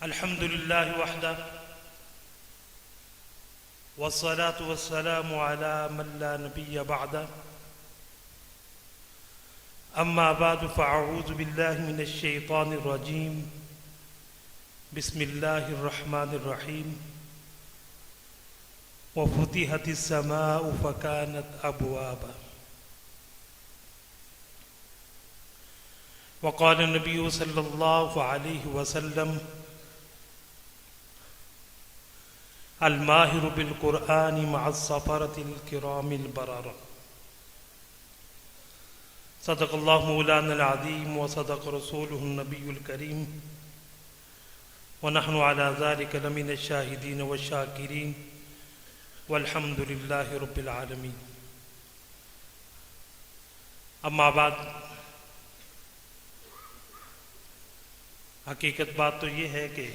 अल्हम्दुलिल्लाहि वहदा वस्सलातु वस्सलामु अला मन ला नबिय्य बअदा अम्मा बअद फ़अऊज़ु बिल्लाहि मिनश शैतानिर रजीम बिस्मिल्लाहिर रहमानिर रहीम वफ़ुतिहतिस समाउ फ़कानत अबवाबा वक़ाल नबी सल्लल्लाहु अलैहि वसल्लम अल-माहिरु बिल कुरआनि मअस-सफ़रतिल किरामिल बररा सदक़ल्लाहु मौलानल अज़ीम व सदक़ रसूलुहुन नबियुल करीम व नहनु अला ज़ालिका लमिनश शाहिदीन व शाकिरीन वल्हम्दुलिल्लाहि रब्बिल आलमीन। अम्मा बाद, हकीकत बात तो ये है कि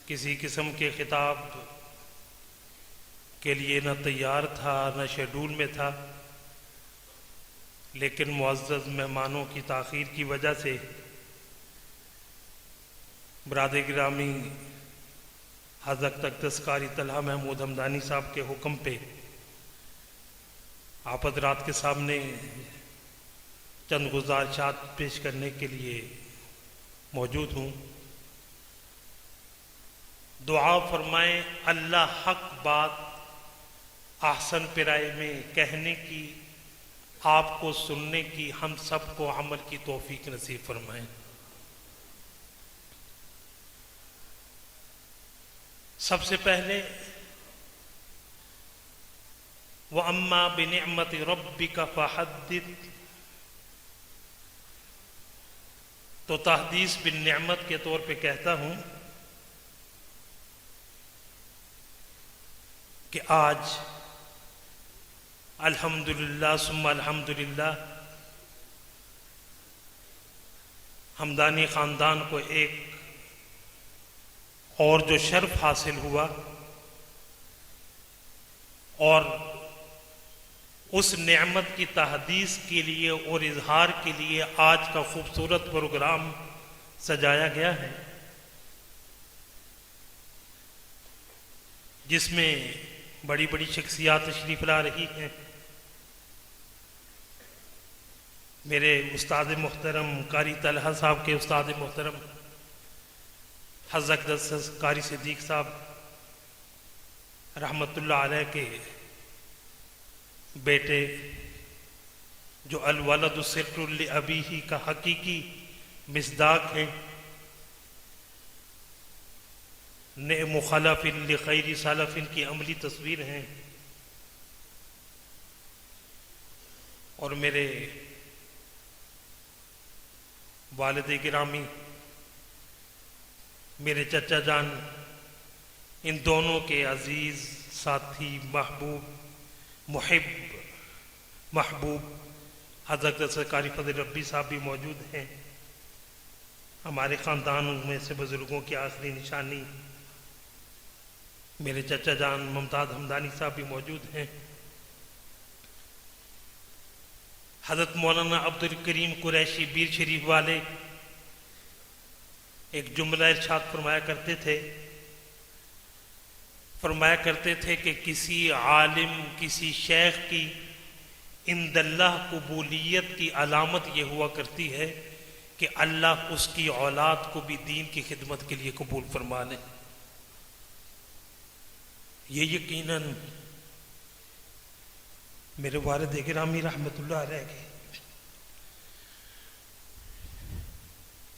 किसी किस्म के खिताब के लिए न तैयार था न शेड्यूल में था, लेकिन मुअज़्ज़ज़ मेहमानों की ताख़ीर की वजह से बरादर गिरामी हज़रत अक़दस कारी तलहा महमूद हमदानी साहब के हुक्म पे आप हज़रात के सामने चंद गुज़ारिशात पेश करने के लिए मौजूद हूँ। दुआ फरमाएं अल्लाह हक बात ahsan पिराए में कहने की, आपको सुनने की, हम सबको अमल की तौफीक नसीब फरमाएं। सबसे पहले व अम्मा बिनिअमति रब्बिका फहद्दिथ, तो तहदीस बिन नेमत के तौर पे कहता हूं कि आज अल्हम्दुलिल्लाह सुम्मा अल्हम्दुलिल्लाह हमदानी ख़ानदान को एक और जो शर्फ हासिल हुआ और उस नेमत की तहदीस के लिए और इजहार के लिए आज का खूबसूरत प्रोग्राम सजाया गया है, जिसमें बड़ी बड़ी शख्सियात तशरीफ ला रही हैं। मेरे उस्ताद मोहतरम कारी तलहा साहब के उस्ताद मोहतरम हज़रत कारी सिद्दीक साहब रहमतुल्लाह अलैह के बेटे, जो अल-वलदु सिर्रुल लिअबीही का हकीकी मिस्दाक हैं, ने मुखलफिन लिखैरि सलफिन की अमली तस्वीर हैं, और मेरे वालिद गिरामी मेरे चचा जान, इन दोनों के अजीज साथी महबूब मुहिब महबूब हज़रत कारी फज़ल रब्बी साहब भी मौजूद हैं। हमारे ख़ानदान में से बुज़ुर्गों की आखिरी निशानी मेरे चचा जान मुमताज़ हमदानी साहब भी मौजूद हैं। हज़रत मौलाना अब्दुल करीम कुरैशी बीर शरीफ वाले एक जुमला इरशाद फरमाया करते थे कि किसी आलिम, किसी शेख की इंदल्लाह कबूलियत की अलामत ये हुआ करती है कि अल्लाह उसकी औलाद को भी दीन की खिदमत के लिए कबूल फरमा ले। ये यकीनन मेरे वालिद गिरामी रहमतुल्लाह अलैह के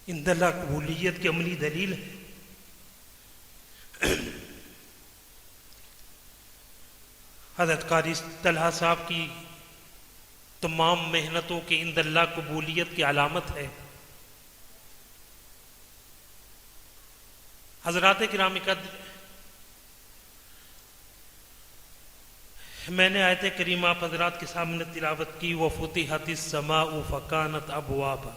इंदल्लाह कबूलियत की अमली दलील है। हज़रत कारी तलहा साहब की तमाम मेहनतों की इंदल्लाह कबूलियत की अलामत है। हज़रात गिरामी कद्र, मैंने आयत करीमा आप हज़रात के सामने तिलावत की, व फुतिहतिस समाउ फ़कानत अबवाबा।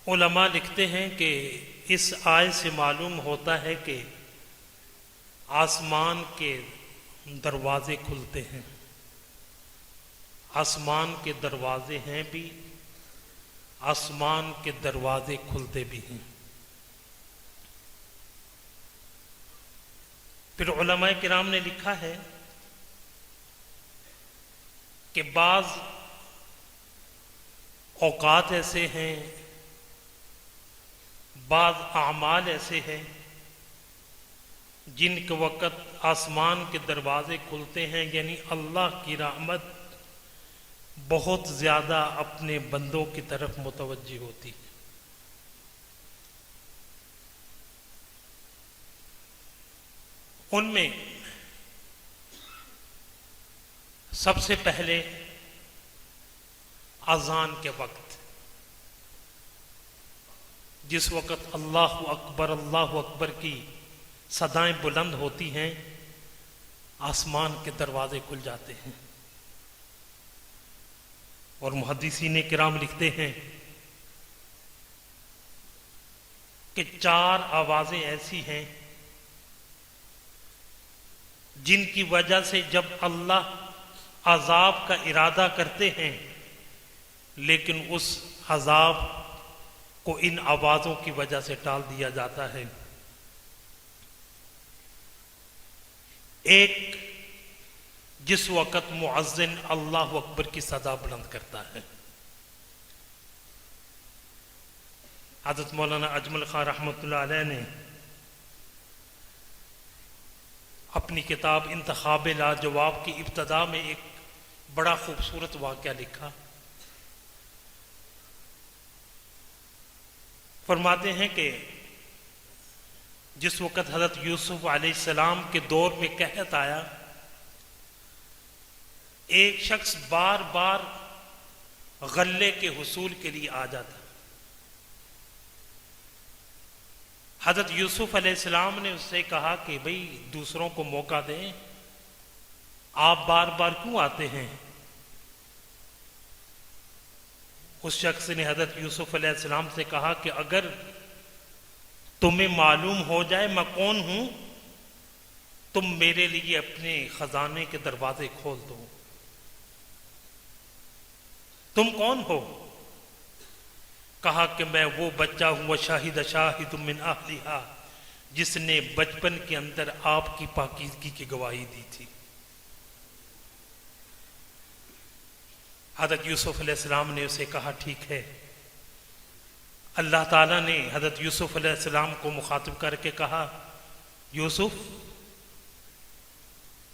उलमा लिखते हैं कि इस आयत से मालूम होता है कि आसमान के दरवाजे खुलते हैं। आसमान के दरवाजे हैं भी आसमान के दरवाजे खुलते भी हैं। फिर उलमाए किराम ने लिखा है कि बाज औकात ऐसे हैं, बाज आमाल ऐसे हैं जिनके वक़्त आसमान के दरवाजे खुलते हैं, यानी अल्लाह की रहमत बहुत ज़्यादा अपने बंदों की तरफ मुतवज्जी होती है। उनमें सबसे पहले अजान के वक्त, जिस वक़्त अल्लाहु अकबर की सदाएं बुलंद होती हैं, आसमान के दरवाजे खुल जाते हैं। और मुहद्दिसीन किराम लिखते हैं कि 4 आवाजें ऐसी हैं जिनकी वजह से जब अल्लाह अजाब का इरादा करते हैं, लेकिन उस अजाब को इन आवाजों की वजह से टाल दिया जाता है। एक, जिस वक़्त मुअज्जिन अल्लाह अकबर की सदा बुलंद करता है। हज़रत मौलाना अजमल खां रहमतुल्लाह अलैह ने अपनी किताब इंतखाब लाजवाब की इब्तदा में एक बड़ा खूबसूरत वाक़या लिखा। फरमाते हैं कि जिस वक़्त हज़रत यूसुफ अलैहिस्सलाम के दौर में कहत आया, एक शख्स बार बार गल्ले के हुसूल के लिए आ जाता। हज़रत यूसुफ अलैहिस्सलाम ने उससे कहा कि भाई दूसरों को मौका दें, आप बार बार क्यों आते हैं? उस शख्स ने हज़रत यूसुफ अलैहिस्सलाम से कहा कि अगर तुम्हें मालूम हो जाए मैं कौन हूं, तुम मेरे लिए अपने खजाने के दरवाजे खोल दो। तुम कौन हो? कहा कि मैं वो बच्चा हूं, शाहिद शाहिद मिन अहलिहा, जिसने बचपन के अंदर आपकी पाकीज़गी की गवाही दी थी। हज़रत यूसुफ अलैहिस्सलाम ने उसे कहा ठीक है। अल्लाह ताला ने हज़रत यूसुफ अलैहिस्सलाम को मुखातिब करके कहा, यूसुफ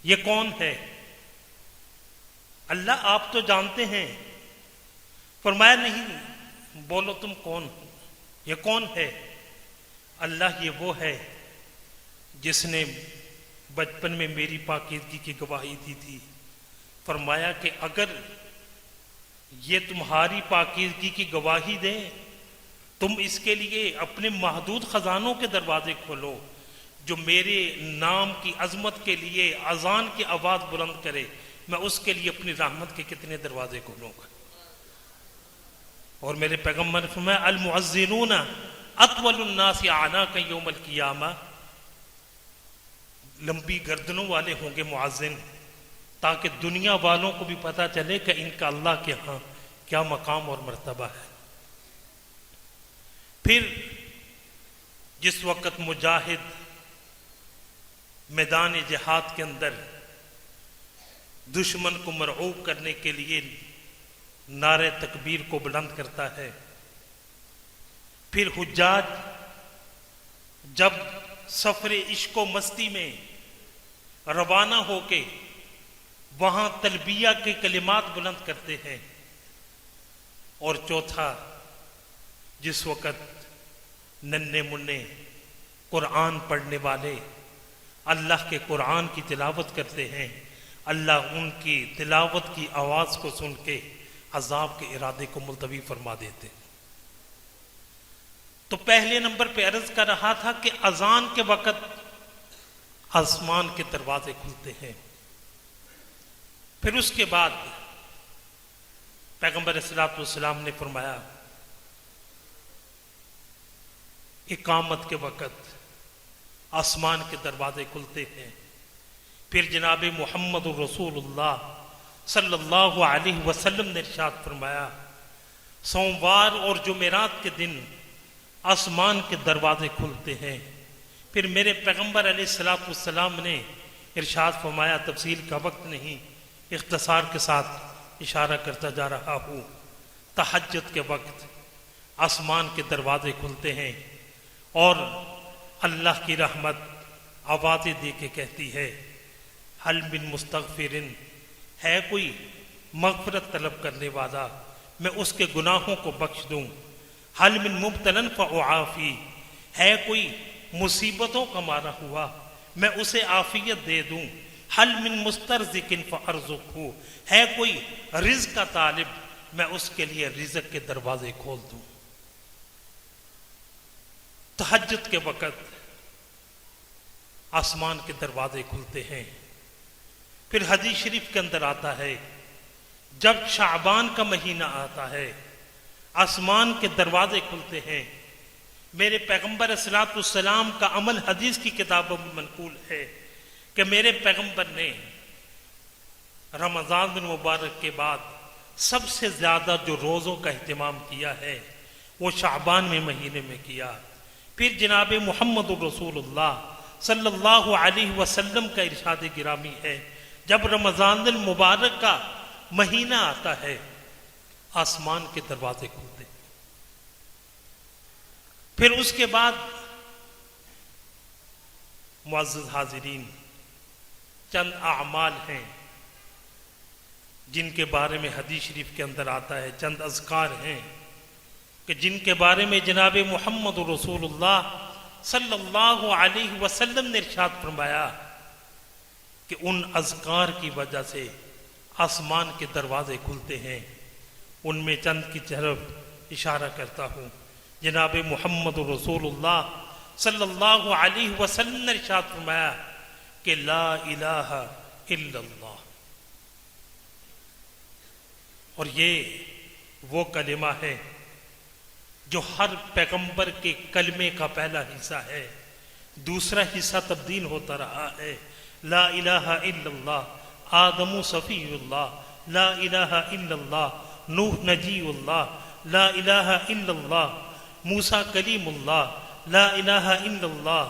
ये कौन है? अल्लाह आप तो जानते हैं। फरमाया नहीं, बोलो तुम कौन हो, ये कौन है? अल्लाह ये वो है जिसने बचपन में मेरी पाकीज़गी की गवाही दी थी। फरमाया कि अगर ये तुम्हारी पाकीज़गी की गवाही दे, तुम इसके लिए अपने महदूद खजानों के दरवाजे खोलो। जो मेरे नाम की अजमत के लिए अजान की आवाज बुलंद करे, मैं उसके लिए अपनी रहमत के कितने दरवाजे खोलूंगा। और मेरे पैगम्बर ने फरमाया, अल मुअज्जिनून अतवलुन नास अनाका यौमल क़ियामा, लंबी गर्दनों वाले होंगे मुअज्जिन, ताकि दुनिया वालों को भी पता चले कि इनका अल्लाह के यहाँ क्या मकाम और मर्तबा है। फिर जिस वक़्त मुजाहिद मैदान जिहाद के अंदर दुश्मन को मरऊब करने के लिए नारे तकबीर को बुलंद करता है, फिर हुज्जाज जब सफरे इश्को मस्ती में रवाना होके वहां तलबिया के कलिमात बुलंद करते हैं, और चौथा जिस वक़्त नन्हे मुन्ने कुरान पढ़ने वाले अल्लाह के कुरान की तिलावत करते हैं, अल्लाह उनकी तिलावत की आवाज़ को सुन के अजाब के इरादे को मुलतवी फरमा देते। तो पहले नंबर पे अर्ज कर रहा था कि अजान के वक़्त आसमान के दरवाजे खुलते हैं। फिर उसके बाद पैगंबर सल्लल्लाहु अलैहि वसल्लम ने फरमाया, इकामत के वक़्त आसमान के दरवाजे खुलते हैं। फिर जनाब मुहम्मद रसूलुल्लाह सल्लल्लाहु अलैहि वसल्लम ने इरशाद फरमाया, सोमवार और जुमेरात के दिन आसमान के दरवाजे खुलते हैं। फिर मेरे पैगंबर अलैहिस्सलाम ने इरशाद फरमाया, तफसील का वक्त नहीं, इख्तिसार के साथ इशारा करता जा रहा हूँ, तहज्जुद के वक्त आसमान के दरवाजे खुलते हैं और अल्लाह की रहमत आवाज़ें दे के कहती है, हल मिन मुस्तगफिरिन, है कोई मगफरत तलब करने वाला, मैं उसके गुनाहों को बख्श दूं। हल मिन मुब्तलन फउआफी, है कोई मुसीबतों का मारा हुआ, मैं उसे आफियत दे दूं। हल मिन मुस्तरज़िकिन फअरज़ुक़हु, है कोई रिज़्क़ का तालिब, मैं उसके लिए रिज़्क़ के दरवाजे खोल दूं। तहज्जुद के वक़्त आसमान के दरवाजे खुलते हैं। फिर हदीस शरीफ के अंदर आता है, जब शाबान का महीना आता है आसमान के दरवाजे खुलते हैं। मेरे पैगंबर अस्सलाम का अमल हदीस की किताबों में मनकूल है कि मेरे पैगंबर ने रमज़ान मुबारक के बाद सबसे ज़्यादा जो रोज़ों का अहतमाम किया है वो शाबान में महीने में किया। फिर जनाब मुहम्मद रसूलुल्लाह सल्लल्लाहु अलैहि वसल्लम का इरशाद गिरामी है, जब रमज़ान मुबारक का महीना आता है आसमान के दरवाजे खुलते। फिर उसके बाद मुअज़्ज़ज़ हाज़िरीन, चंद आमाल हैं जिनके बारे में हदीस शरीफ के अंदर आता है, चंद अज़कार हैं कि जिनके बारे में जनाब मुहम्मद रसूलुल्लाह सल्लल्लाहु अलैहि वसल्लम ने इरशाद फरमाया कि उन अज़कार की वजह से आसमान के दरवाजे खुलते हैं। उनमें चंद की तरफ इशारा करता हूँ। जनाब मुहम्मद रसूलुल्लाह सल्लल्लाहु अलैहि वसल्लम ने इरशाद फरमाया कि ला इलाहा इल्लल्लाह, और ये वो कलिमा है जो हर पैगंबर के कलमे का पहला हिस्सा है, दूसरा हिस्सा तब्दील होता रहा है। ला इलाहा इल्लल्लाह आदमु सफ़ीउल्लाह, ला इलाहा इल्लल्लाह नूह नजीउल्लाह, ला इलाहा इल्लल्लाह मूसा कलीमुल्लाह, ला इलाहा इल्लल्लाह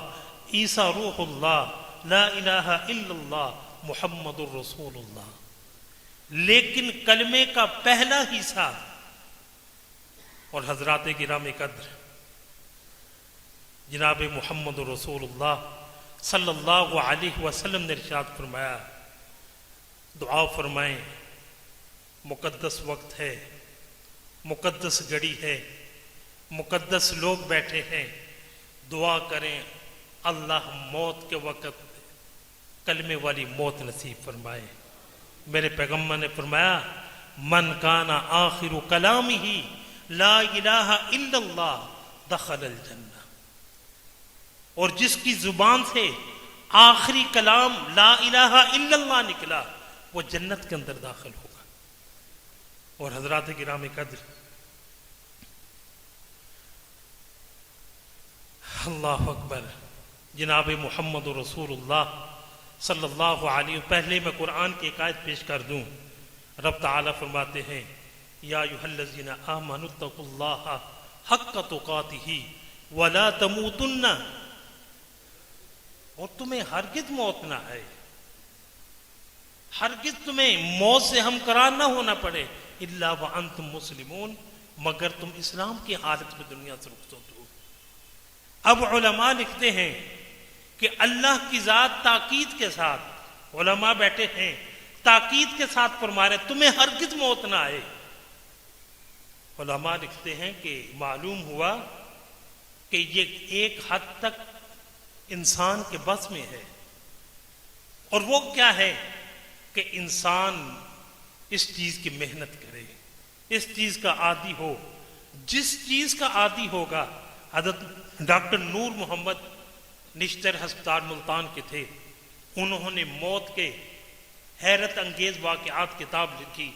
ईसा रूहुल्लाह, ला इलाहा इल्लल्लाह मुहम्मदुर रसूलुल्लाह। लेकिन कलमे का पहला हिस्सा और हजरात गिराम कद्र जनाब मुहम्मद रसूलुल्लाह सल्लल्लाहु अलैहि वसल्लम ने इरशाद फरमाया, दुआ फरमाएं, मुकद्दस वक्त है, मुकद्दस घड़ी है, मुकद्दस लोग बैठे हैं, दुआ करें अल्लाह मौत के वक़्त कलमे वाली मौत नसीब फरमाए। मेरे पैगम्बर ने फरमाया, मन काना आखिरु कलामिही ला इलाहा इल्लल्लाह दखलल जन्नह, और जिसकी जुबान से आखिरी कलाम ला इलाहा इल्लल्लाह निकला वो जन्नत के अंदर दाखिल होगा। और हजरात गिराम कद्र, अल्लाह अकबर, जनाब मुहम्मद रसूलुल्लाह सल्लल्लाहु अलैहि, पहले मैं कुरान की एक आयत पेश कर दूं। रब ताला फरमाते हैं, या अय्युहल्लज़ीना आमनुत्तकुल्लाहा हक्क तुकातिही वला तमूतुन्ना, और तुम्हें हरगिज मौत ना है, हरगिज तुम्हें मौत से हमकरार ना होना पड़े, इल्ला व अंतुम मुस्लिमून, मगर तुम इस्लाम की हालत में दुनिया से रुखसत हो। अब उलमा लिखते हैं कि अल्लाह की जात ताकीद के साथ, उलमा बैठे हैं ताकीद के साथ फरमा रहे तुम्हें हरगिज मौत ना आए। उलमा लिखते हैं कि मालूम हुआ कि ये एक हद तक इंसान के बस में है, और वो क्या है कि इंसान इस चीज की मेहनत करे, इस चीज का आदी हो। जिस चीज का आदी होगा, हज़रत डॉक्टर नूर मोहम्मद निश्तर अस्पताल मुल्तान के थे, उन्होंने मौत के हैरत अंगेज वाक़यात किताब लिखी।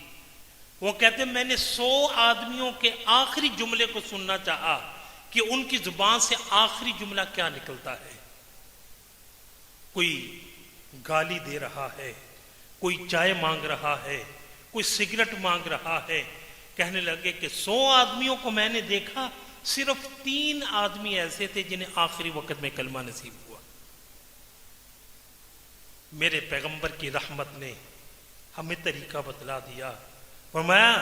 वो कहते मैंने 100 आदमियों के आखिरी जुमले को सुनना चाहा कि उनकी जुबान से आखिरी जुमला क्या निकलता है। कोई गाली दे रहा है, कोई चाय मांग रहा है, कोई सिगरेट मांग रहा है, कहने लगे कि 100 आदमियों को मैंने देखा, सिर्फ 3 आदमी ऐसे थे जिन्हें आखिरी वक्त में कलमा नसीब हुआ। मेरे पैगंबर की रहमत ने हमें तरीका बतला दिया। फरमाया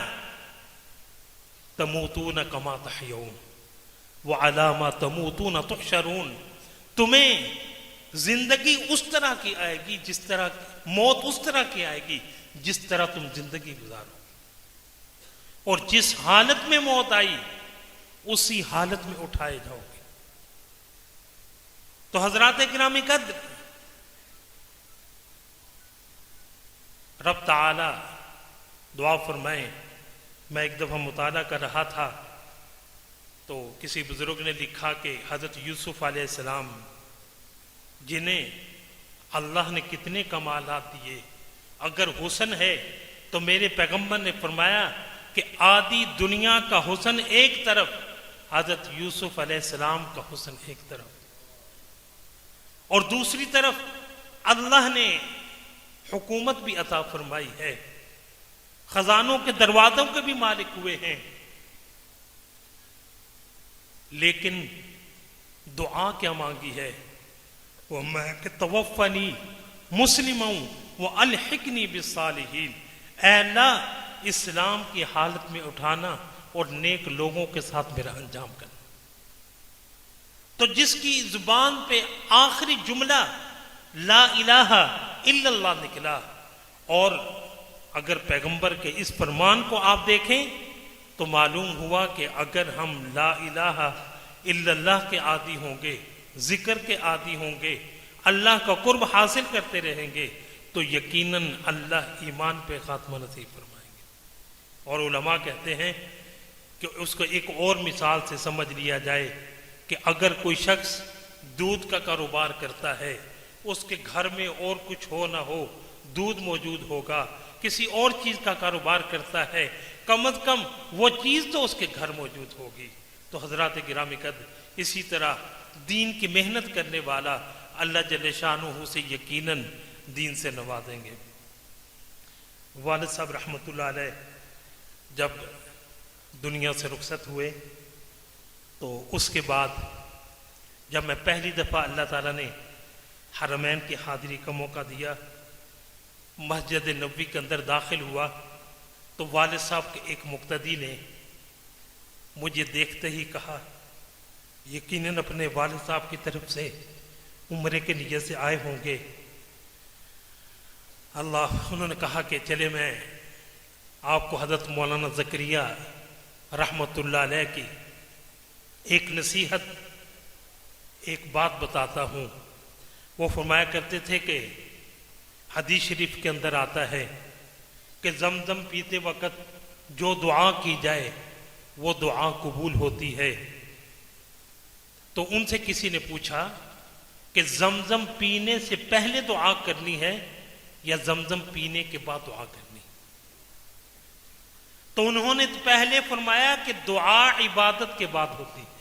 तमूतून कमा तहयऊन व अलामा तमूतून तुहशरून, तुम्हें जिंदगी उस तरह की आएगी जिस तरह, मौत उस तरह की आएगी जिस तरह तुम जिंदगी गुजारो, और जिस हालत में मौत आई उसी हालत में उठाए जाओगे। तो हजरात गिरामी कद्र, रब ताला दुआ फरमाए। मैं एक दफा मुताला कर रहा था तो किसी बुजुर्ग ने लिखा कि हजरत यूसुफ अलैहिस्सलाम जिन्हें अल्लाह ने कितने कमालात दिए, अगर हुस्न है तो मेरे पैगंबर ने फरमाया कि आदि दुनिया का हुस्न एक तरफ, हजरत यूसुफ अलैहिस्सलाम का हुस्न एक तरफ, और दूसरी तरफ अल्लाह ने हुकूमत भी अता फरमाई है, खजानों के दरवाजों के भी मालिक हुए हैं। लेकिन दुआ क्या मांगी है? वो मैं कि तवफ़नी मुस्लिमों व अलहिकनी बिस्सालिहीन, ऐ अल्लाह इस्लाम की हालत में उठाना और नेक लोगों के साथ मेरा अंजाम करना। तो जिसकी जुबान पे आखिरी जुमला ला इलाहा इल्लल्लाह निकला, और अगर पैगंबर के इस फरमान को आप देखें तो मालूम हुआ कि अगर हम ला इलाहा इल्लल्लाह के आदी होंगे, जिक्र के आदी होंगे, अल्लाह का कुर्ब हासिल करते रहेंगे, तो यकीनन अल्लाह ईमान पे खात्मा नसीब फरमाएंगे। और उलमा कहते हैं कि उसको एक और मिसाल से समझ लिया जाए कि अगर कोई शख्स दूध का कारोबार करता है, उसके घर में और कुछ हो ना हो दूध मौजूद होगा, किसी और चीज का कारोबार करता है, कम अज कम वो चीज तो उसके घर मौजूद होगी। तो हजरात गिरामी कद्र, इसी तरह दीन की मेहनत करने वाला अल्लाह जल्ले शानुहू से यकीनन दीन से नवाजेंगे। वालिद साहब रहमतुल्लाह अलैह जब दुनिया से रुखसत हुए तो उसके बाद जब मैं पहली दफ़ा अल्लाह ताला ने हरमैन की हाजिरी का मौका दिया, मस्जिद नबवी के अंदर दाखिल हुआ, तो वालिद साहब के एक मुक्तदी ने मुझे देखते ही कहा, यकीनन अपने वालिद साहब की तरफ से उम्रे के नियत से आए होंगे। अल्लाह, उन्होंने कहा कि चले मैं आपको हज़रत मौलाना ज़करिया रहमतुल्लाह अलैह की एक नसीहत, एक बात बताता हूँ। वो फरमाया करते थे कि हदीस शरीफ के अंदर आता है कि जमजम पीते वक्त जो दुआ की जाए वो दुआ कबूल होती है। तो उनसे किसी ने पूछा कि जमजम पीने से पहले दुआ करनी है या जमजम पीने के बाद दुआ करनी? तो उन्होंने तो पहले फरमाया कि दुआ इबादत के बाद होती है,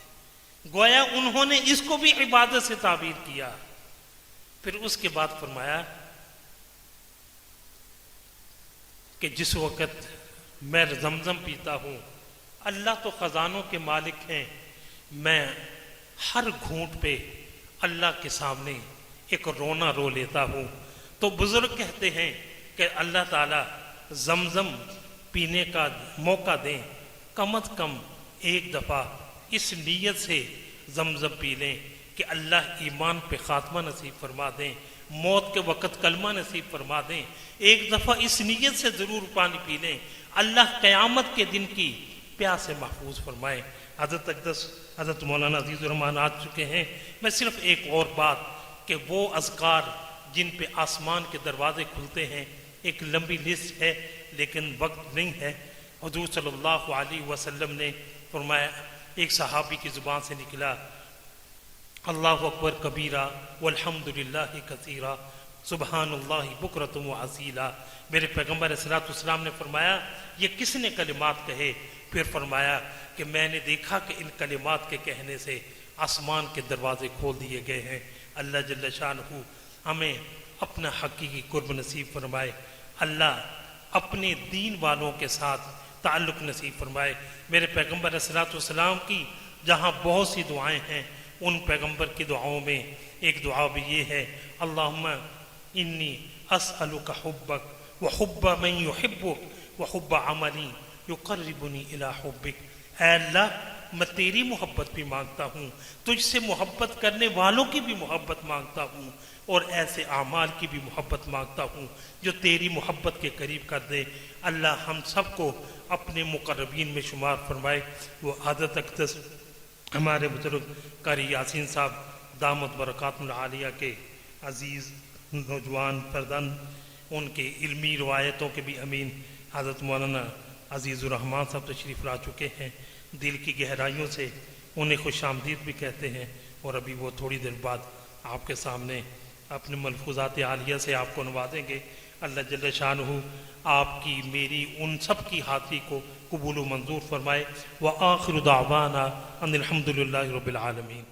गोया उन्होंने इसको भी इबादत से ताबीर किया। फिर उसके बाद फरमाया कि जिस वक़्त मैं जमजम पीता हूँ, अल्लाह तो ख़जानों के मालिक हैं, मैं हर घूंट पे अल्लाह के सामने एक रोना रो लेता हूँ। तो बुजुर्ग कहते हैं कि अल्लाह ताला जमजम पीने का मौका दें, कम अज़ कम एक दफ़ा इस नीयत से जमजम पी लें कि अल्लाह ईमान पे खात्मा नसीब फरमा दें, मौत के वक़्त कलमा नसीब फरमा दें। एक दफ़ा इस नीयत से ज़रूर पानी पी लें, अल्लाह क़यामत के दिन की प्यास से महफूज फरमाए। हज़रत अक़दस हज़रत मौलाना अज़ीज़ुर रहमान आ चुके हैं। मैं सिर्फ एक और बात कि वो अज़कार जिन पे आसमान के दरवाजे खुलते हैं, एक लंबी लिस्ट है लेकिन वक्त नहीं है। हुज़ूर सल्लल्लाहु अलैहि वसल्लम ने फरमाया, एक सहाबी की ज़ुबान से निकला, अल्लाहु अकबर कबीरा वल्हम्दुलिल्लाहि कसीरा सुबहानल्लाहि बुकरतुम व असीला। मेरे पैगम्बर अलैहिस्सलातु वस्सलाम ने फरमाया, ये किसने कलिमात कहे? फिर फरमाया कि मैंने देखा कि इन कलिमात के कहने से आसमान के दरवाजे खोल दिए गए हैं। अल्लाह जल्ल शानहू हमें अपना हकीकी कुर्ब नसीब फरमाए। अल्लाह अपने दीन वालों के साथ ताल्लुक़ नसीब फरमाए। मेरे पैगम्बर अलैहिस्सलाम की जहाँ बहुत सी दुआएं हैं, उन पैगम्बर की दुआओं में एक दुआ भी ये है, अल्लाहुम्मा इन्नी अस्अलुका हुब्बक व हुब्बा मन युहिब्बुक व हुब्बा अमली युक़र्रिबुनी इला हुब्बिक। ऐ अल्लाह, मैं तेरी मोहब्बत भी मांगता हूँ, तुझसे मोहब्बत करने वालों की भी मोहब्बत मांगता हूँ, और ऐसे आमाल की भी मोहब्बत मांगता हूँ जो तेरी मोहब्बत के करीब कर दे। अल्लाह हम सबको अपने मुक़र्रबीन में शुमार फरमाए। वो आदत अक़दस हमारे बुजुर्ग कारी यासीन साहब दामत बरक़ातुल आलिया के अज़ीज़ नौजवान फर्जंद, उनके इल्मी रवायतों के भी अमीन हज़रत मौलाना अज़ीज़ुर रहमान साहब तशरीफ़ ला चुके हैं। दिल की गहराइयों से उन्हें खुश आमदीद भी कहते हैं, और अभी वो थोड़ी देर बाद आपके सामने अपने मलफूज़ात आलिया से आपको नवाजेंगे। अल्लाह जल्ल शानहू आपकी मेरी उन सब की हाज़िरी को कबूल व मंजूर फरमाए। व आखिर दावाना अनिल हम्दुलिल्लाहि रब्बिल आलमीन।